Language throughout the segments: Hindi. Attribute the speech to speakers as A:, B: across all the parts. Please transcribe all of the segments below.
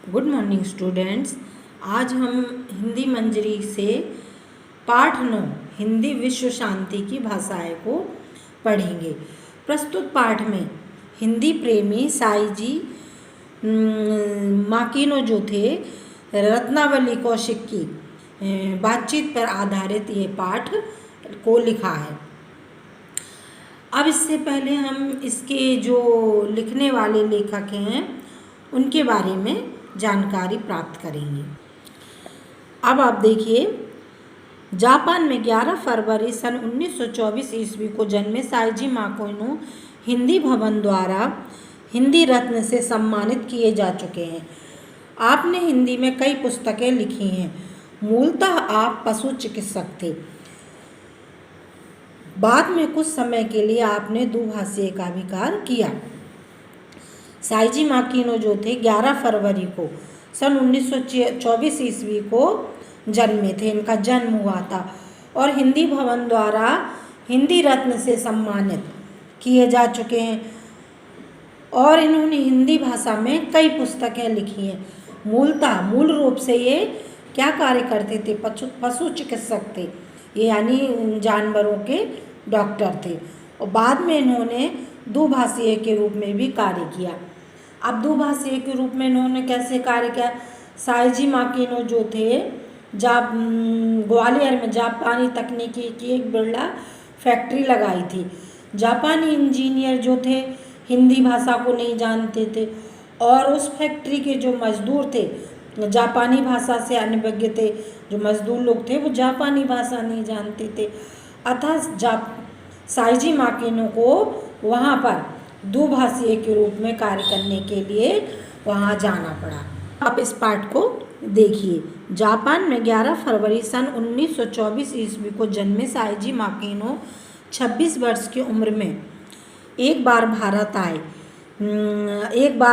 A: Good morning students. आज हम हिंदी मंजरी से पाठ 9 हिंदी विश्व शांति की भाषाएं को पढ़ेंगे। प्रस्तुत पाठ में हिंदी प्रेमी साई जी माकिनो जो थे रत्नावली कौशिक की बातचीत पर आधारित ये पाठ को लिखा है। अब इससे पहले हम इसके जो लिखने वाले लेखक हैं उनके बारे में जानकारी प्राप्त करेंगे। अब आप देखिए, जापान में 11 फरवरी सन 1924 ईस्वी को जन्मे साईजी माकिनो हिंदी भवन द्वारा हिंदी रत्न से सम्मानित किए जा चुके हैं। आपने हिंदी में कई पुस्तकें लिखी हैं। मूलतः आप पशु चिकित्सक थे। बाद में कुछ समय के लिए आपने दुभाषीय का भी कार्य किया। साईजी माकिनो जो थे 11 फरवरी को सन 1924 ईस्वी को जन्मे थे। इनका जन्म हुआ था और हिंदी भवन द्वारा हिंदी रत्न से सम्मानित किए जा चुके हैं और इन्होंने हिंदी भाषा में कई पुस्तकें लिखी हैं। मूल रूप से ये क्या कार्य करते थे? पशु चिकित्सक थे, ये यानी जानवरों के डॉक्टर थे। और बाद में इन्होंने दुभाषीय के रूप में भी कार्य किया। अब दुभाषीय के रूप में इन्होंने कैसे कार्य किया? साईजी माकिनो जो थे ग्वालियर में जापानी तकनीकी की एक बिरला फैक्ट्री लगाई थी। जापानी इंजीनियर जो थे हिंदी भाषा को नहीं जानते थे और उस फैक्ट्री के जो मजदूर थे जापानी भाषा से अनभिज्ञ थे। जो मजदूर लोग थे वो जापानी भाषा नहीं जानते थे। अतः साईजी माकिनो को वहाँ पर दुभाषीय के रूप में कार्य करने के लिए वहाँ जाना पड़ा। आप इस पाठ को देखिए। जापान में 11 फरवरी सन 1924 ईस्वी को जन्मे साईजी माकिनो 26 वर्ष की उम्र में एक बार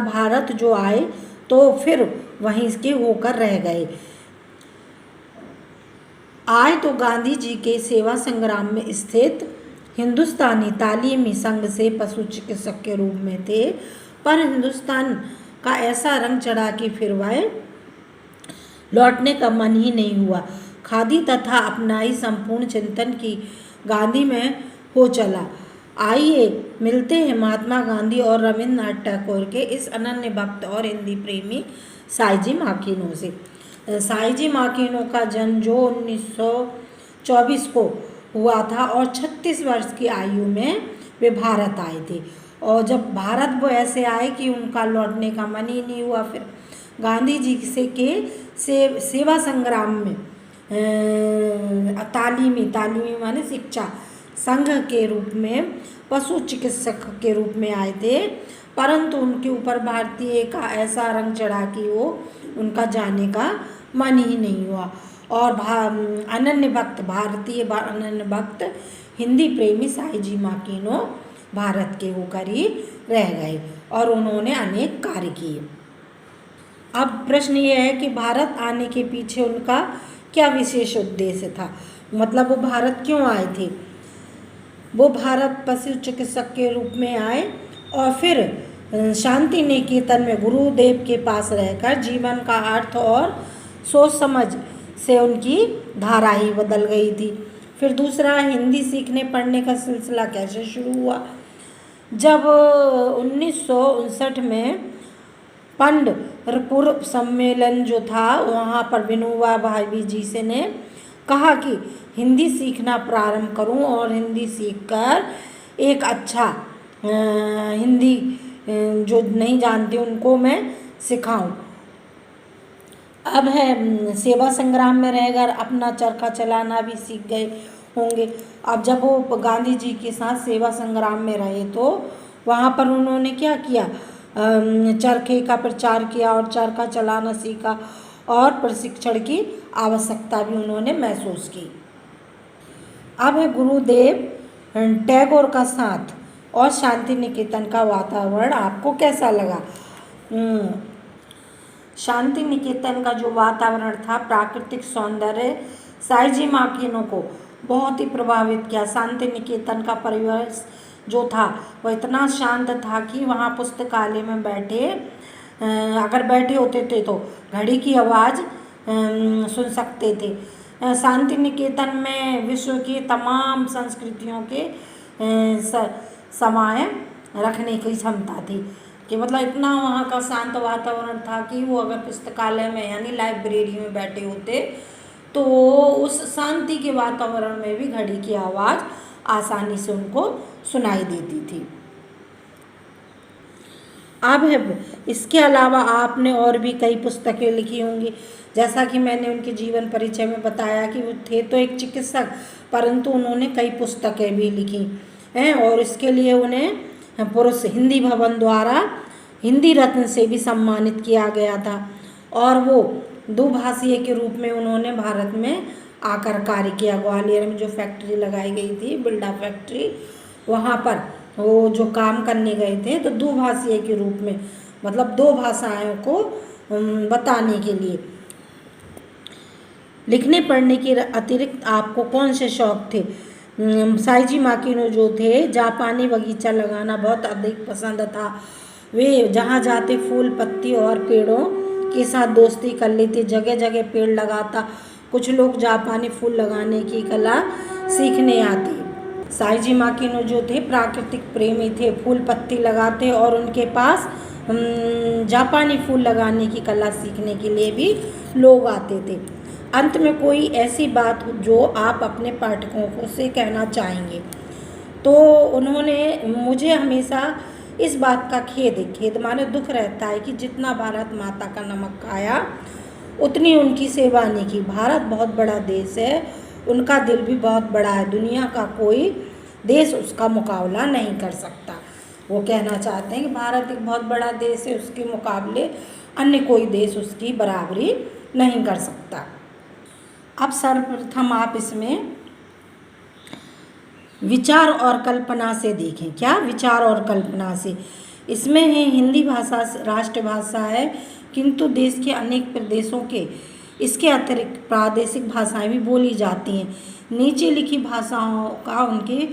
A: भारत जो आए तो फिर वहीं के होकर रह गए। आए तो गांधी जी के सेवा संग्राम में स्थित हिंदुस्तानी तालीमी संघ से पशु चिकित्सक के रूप में थे, पर हिंदुस्तान का ऐसा रंग चढ़ा कि फिर वह लौटने का मन ही नहीं हुआ। खादी तथा अपनाई संपूर्ण चिंतन की गांधी में हो चला। आइए मिलते हैं महात्मा गांधी और रविन्द्रनाथ टैगोर के इस अनन्य भक्त और हिंदी प्रेमी साईजी माकिनो से। साईजी माकिनो का जन्म जो 1924 को हुआ था और 36 वर्ष की आयु में वे भारत आए थे। और जब भारत वो ऐसे आए कि उनका लौटने का मन ही नहीं हुआ, फिर गांधी जी से सेवा संग्राम में तालीमी माने शिक्षा संघ के रूप में पशु चिकित्सक के रूप में आए थे, परंतु उनके ऊपर भारतीय का ऐसा रंग चढ़ा कि वो उनका जाने का मन ही नहीं हुआ। और भारतीय अनन्य भक्त हिंदी प्रेमी साईजी माकिनो भारत के होकर ही रह गए और उन्होंने अनेक कार्य किए। अब प्रश्न ये है कि भारत आने के पीछे उनका क्या विशेष उद्देश्य था? मतलब वो भारत क्यों आए थे? वो भारत पशु चिकित्सक के रूप में आए और फिर शांति निकेतन में गुरुदेव के पास रहकर जीवन का अर्थ और सोच समझ से उनकी धारा ही बदल गई थी। फिर दूसरा, हिंदी सीखने पढ़ने का सिलसिला कैसे शुरू हुआ? जब 1959 में पंढरपुर सम्मेलन जो था वहाँ पर विनोबा भावे जी से ने कहा कि हिंदी सीखना प्रारंभ करूं और हिंदी सीखकर एक अच्छा हिंदी जो नहीं जानते उनको मैं सिखाऊं। अब है सेवा संग्राम में रहकर अपना चरखा चलाना भी सीख गए होंगे। अब जब वो गांधी जी के साथ सेवा संग्राम में रहे तो वहाँ पर उन्होंने क्या किया? चरखे का प्रचार किया और चरखा चलाना सीखा और प्रशिक्षण की आवश्यकता भी उन्होंने महसूस की। अब है गुरुदेव टैगोर का साथ और शांति निकेतन का वातावरण आपको कैसा लगा? शांति निकेतन का जो वातावरण था, प्राकृतिक सौंदर्य साईजी माकिनो को बहुत ही प्रभावित किया। शांति निकेतन का परिवेश जो था वह इतना शांत था कि वहाँ पुस्तकालय में बैठे अगर बैठे होते थे तो घड़ी की आवाज़ सुन सकते थे। शांति निकेतन में विश्व की तमाम संस्कृतियों के समाये रखने की क्षमता थी कि मतलब इतना वहाँ का शांत वातावरण था कि वो अगर पुस्तकालय में यानी लाइब्रेरी में बैठे होते तो उस शांति के वातावरण में भी घड़ी की आवाज़ आसानी से उनको सुनाई देती थी। अब इसके अलावा आपने और भी कई पुस्तकें लिखी होंगी, जैसा कि मैंने उनके जीवन परिचय में बताया कि वो थे तो एक चिकित्सक, परंतु उन्होंने कई पुस्तकें भी लिखी हैं और इसके लिए उन्हें पुरुष हिंदी भवन द्वारा हिंदी रत्न से भी सम्मानित किया गया था। और वो दुभाषीय के रूप में उन्होंने भारत में आकर कार्य किया। ग्वालियर में जो फैक्ट्री लगाई गई थी, बिल्डा फैक्ट्री, वहाँ पर वो जो काम करने गए थे तो दुभाषीय के रूप में, मतलब दो भाषाओं को बताने के लिए। लिखने पढ़ने के अतिरिक्त आपको कौन से शौक़ थे? साइजी माकिनो जो थे, जापानी बगीचा लगाना बहुत अधिक पसंद था। वे जहाँ जाते फूल पत्ती और पेड़ों के साथ दोस्ती कर लेते, जगह जगह पेड़ लगाता। कुछ लोग जापानी फूल लगाने की कला सीखने आते। साइजी माकिनो जो थे प्राकृतिक प्रेमी थे, फूल पत्ती लगाते और उनके पास जापानी फूल लगाने की कला सीखने के लिए भी लोग आते थे। अंत में कोई ऐसी बात जो आप अपने पाठकों को से कहना चाहेंगे? तो उन्होंने मुझे हमेशा इस बात का खेद माने दुख रहता है कि जितना भारत माता का नमक खाया उतनी उनकी सेवा नहीं की। भारत बहुत बड़ा देश है, उनका दिल भी बहुत बड़ा है, दुनिया का कोई देश उसका मुकाबला नहीं कर सकता। वो कहना चाहते हैं कि भारत एक बहुत बड़ा देश है, उसके मुकाबले अन्य कोई देश उसकी बराबरी नहीं कर सकता। अब सर्वप्रथम आप इसमें विचार और कल्पना से देखें। क्या? विचार और कल्पना से। इसमें है हिंदी भाषा राष्ट्रभाषा है, किंतु देश के अनेक प्रदेशों के इसके अतिरिक्त प्रादेशिक भाषाएं भी बोली जाती हैं। नीचे लिखी भाषाओं का उनके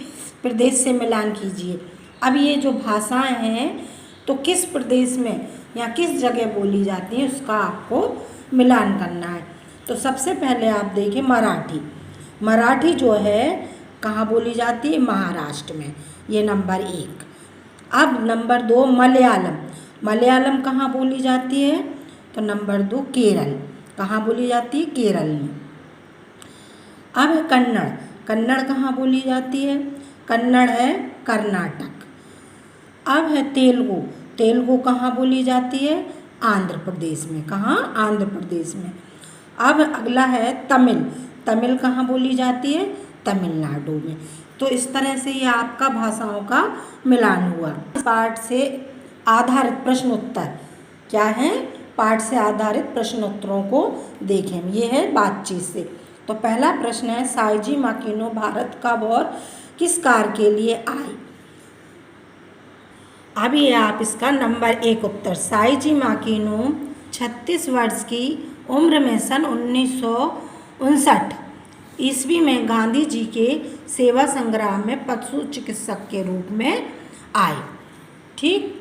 A: प्रदेश से मिलान कीजिए। अब ये जो भाषाएं हैं तो किस प्रदेश में या किस जगह बोली जाती हैं उसका आपको मिलान करना है। तो सबसे पहले आप देखें मराठी। मराठी जो है कहाँ बोली जाती है? महाराष्ट्र में, ये नंबर 1। अब नंबर 2 मलयालम। मलयालम कहाँ बोली जाती है? तो नंबर 2 केरल। कहाँ बोली जाती है? केरल में। अब है कन्नड़। कन्नड़ कहाँ बोली जाती है? कन्नड़ है कर्नाटक। अब है तेलुगु। तेलुगु कहाँ बोली जाती है? आंध्र प्रदेश में। कहाँ? आंध्र प्रदेश में। अब अगला है तमिल। तमिल कहाँ बोली जाती है? तमिलनाडु में। तो इस तरह से ये आपका भाषाओं का मिलान हुआ। पाठ से आधारित प्रश्न उत्तर क्या है? पाठ से आधारित प्रश्नोत्तरों को देखें। ये है बातचीत से। तो पहला प्रश्न है, साइजी माकिनो भारत कब और किस कार्य के लिए आए? अब ये आप इसका नंबर 1 उत्तर। साइजी माकिनो 36 वर्ष की उम्र में सन 1959 ईस्वी में गांधी जी के सेवा संग्राम में पशु चिकित्सक के रूप में आए। ठीक।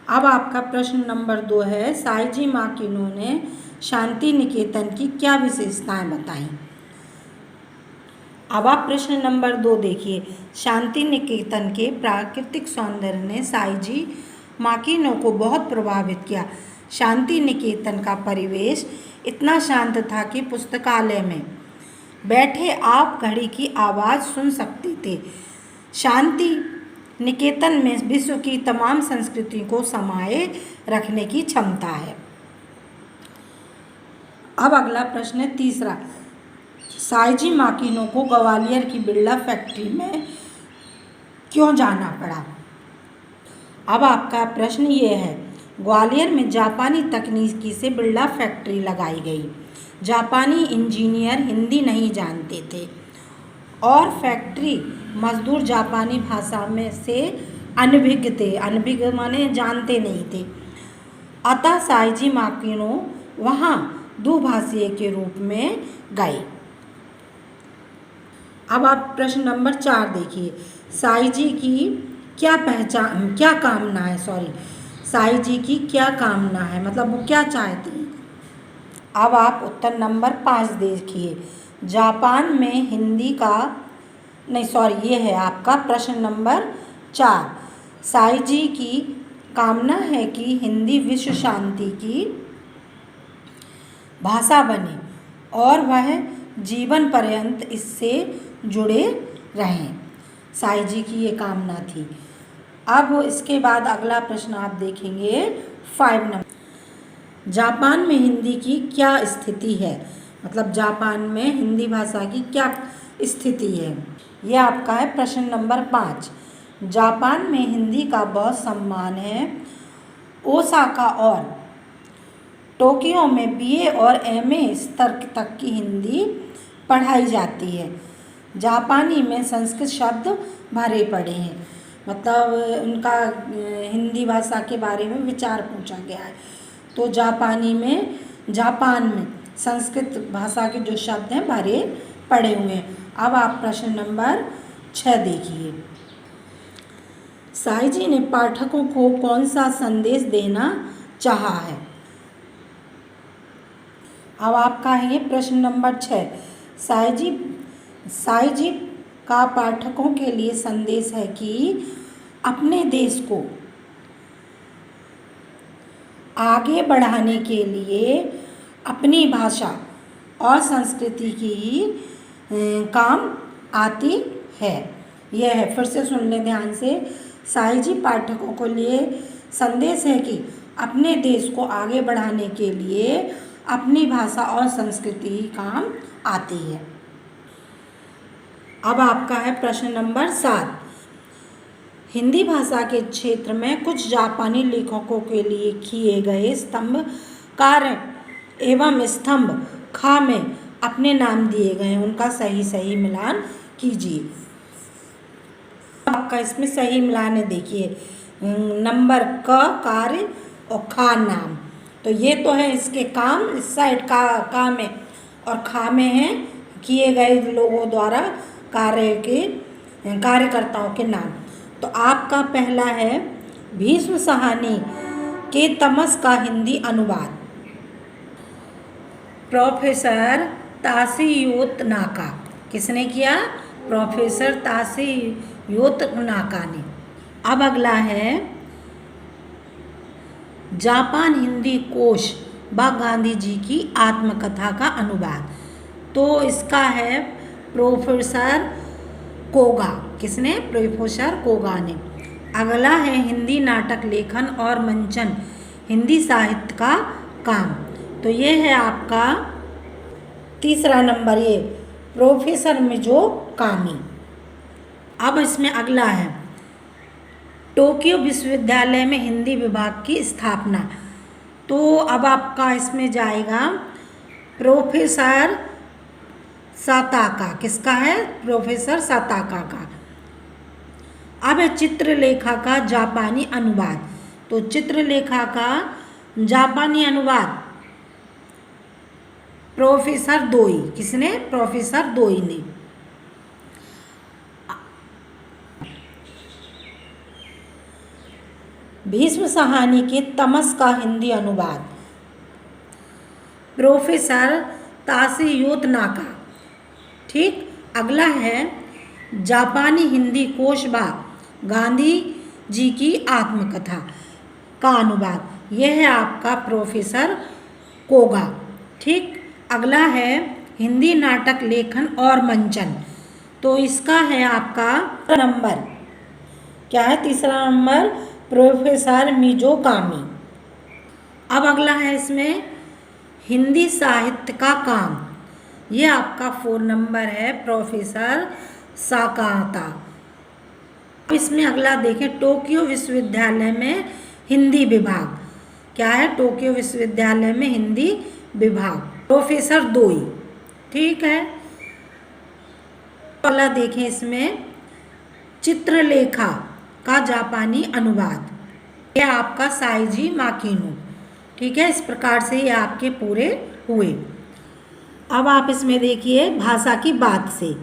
A: अब आपका प्रश्न नंबर 2 है, साइजी माकिनो ने शांति निकेतन की क्या विशेषताएं बताई? अब आप प्रश्न नंबर 2 देखिए। शांति निकेतन के प्राकृतिक सौंदर्य ने साइजी माकिनो को बहुत प्रभावित किया। शांति निकेतन का परिवेश इतना शांत था कि पुस्तकालय में बैठे आप घड़ी की आवाज़ सुन सकते थे। शांति निकेतन में विश्व की तमाम संस्कृति को समाये रखने की क्षमता है। अब अगला प्रश्न है तीसरा, साइजी माकिनो को ग्वालियर की बिरला फैक्ट्री में क्यों जाना पड़ा? अब आपका प्रश्न ये है, ग्वालियर में जापानी तकनीकी से बिरला फैक्ट्री लगाई गई। जापानी इंजीनियर हिंदी नहीं जानते थे और फैक्ट्री मजदूर जापानी भाषा में से अनभिज्ञ थे। अनभिज्ञ माने जानते नहीं थे। अतः साइजी माकिनो वहाँ दुभाषीय के रूप में गए। अब आप प्रश्न नंबर 4 देखिए। साइजी की क्या साई जी की क्या कामना है, मतलब वो क्या चाहती हैं। अब आप उत्तर नंबर 5 देखिए। जापान में हिंदी का, नहीं सॉरी, ये है आपका प्रश्न नंबर 4। साई जी की कामना है कि हिंदी विश्व शांति की भाषा बने और वह जीवन पर्यंत इससे जुड़े रहें। साई जी की ये कामना थी। अब इसके बाद अगला प्रश्न आप देखेंगे 5 नंबर। जापान में हिंदी की क्या स्थिति है, मतलब जापान में हिंदी भाषा की क्या स्थिति है। यह आपका है प्रश्न नंबर 5। जापान में हिंदी का बहुत सम्मान है। ओसाका और टोक्यो में बीए और एमए स्तर तक की हिंदी पढ़ाई जाती है। जापानी में संस्कृत शब्द भरे पड़े हैं, मतलब उनका हिंदी भाषा के बारे में विचार पूछा गया है। तो जापान में संस्कृत भाषा के जो शब्द हैं भरे पड़े हुए हैं। अब आप प्रश्न नंबर 6 देखिए। साई जी ने पाठकों को कौन सा संदेश देना चाहा है। अब आपका है ये प्रश्न नंबर 6। साई जी का पाठकों के लिए संदेश है कि अपने देश को आगे बढ़ाने के लिए अपनी भाषा और संस्कृति की काम आती है। यह है, फिर से सुन लें ध्यान से। साई जी पाठकों को लिए संदेश है कि अपने देश को आगे बढ़ाने के लिए अपनी भाषा और संस्कृति ही काम आती है। अब आपका है प्रश्न नंबर 7। हिंदी भाषा के क्षेत्र में कुछ जापानी लेखकों के लिए किए गए स्तंभ कार्य एवं स्तंभ खा में अपने नाम दिए गए हैं, उनका सही मिलान कीजिए। आपका इसमें सही मिलान है, देखिए नंबर क कार्य और खा नाम। तो ये तो है इसके काम, इस साइड का में, और खा में है किए गए लोगों द्वारा कार्यकर्ताओं के नाम। तो आपका पहला है भीष्म साहनी के तमस का हिंदी अनुवाद, प्रोफेसर ताशीयोत नाका। किसने किया? प्रोफेसर ताशीयोत नाका ने। अब अगला है जापान हिंदी कोश व गांधी जी की आत्मकथा का अनुवाद। तो इसका है प्रोफेसर कोगा। किसने? प्रोफेसर कोगा ने। अगला है हिंदी नाटक लेखन और मंचन हिंदी साहित्य का काम। तो ये है आपका तीसरा नंबर, ये प्रोफेसर मिजो कामी। अब इसमें अगला है टोक्यो विश्वविद्यालय में हिंदी विभाग की स्थापना। तो अब आपका इसमें जाएगा प्रोफेसर साताका। किसका है? प्रोफेसर साताका का। अब है चित्रलेखा का जापानी अनुवाद। तो चित्रलेखा का जापानी अनुवाद प्रोफेसर दोई। किसने? प्रोफेसर दोई ने। भीष्म साहनी के तमस का हिंदी अनुवाद प्रोफेसर ताशीयोत नाका। ठीक। अगला है जापानी हिंदी कोश व गांधी जी की आत्मकथा का अनुवाद। यह है आपका प्रोफेसर कोगा। ठीक। अगला है हिंदी नाटक लेखन और मंचन। तो इसका है आपका नंबर, क्या है? तीसरा नंबर प्रोफेसर मिजो कामी। अब अगला है इसमें हिंदी साहित्य का काम। ये आपका 4 नंबर है, प्रोफेसर साकाता। इसमें अगला देखें टोक्यो विश्वविद्यालय में हिंदी विभाग। क्या है? टोक्यो विश्वविद्यालय में हिंदी विभाग, प्रोफेसर दोई। ठीक है। अगला देखें इसमें चित्रलेखा का जापानी अनुवाद। यह आपका साईजी माकिनो। ठीक है। इस प्रकार से ये आपके पूरे हुए। अब आप इसमें देखिए भाषा की बात से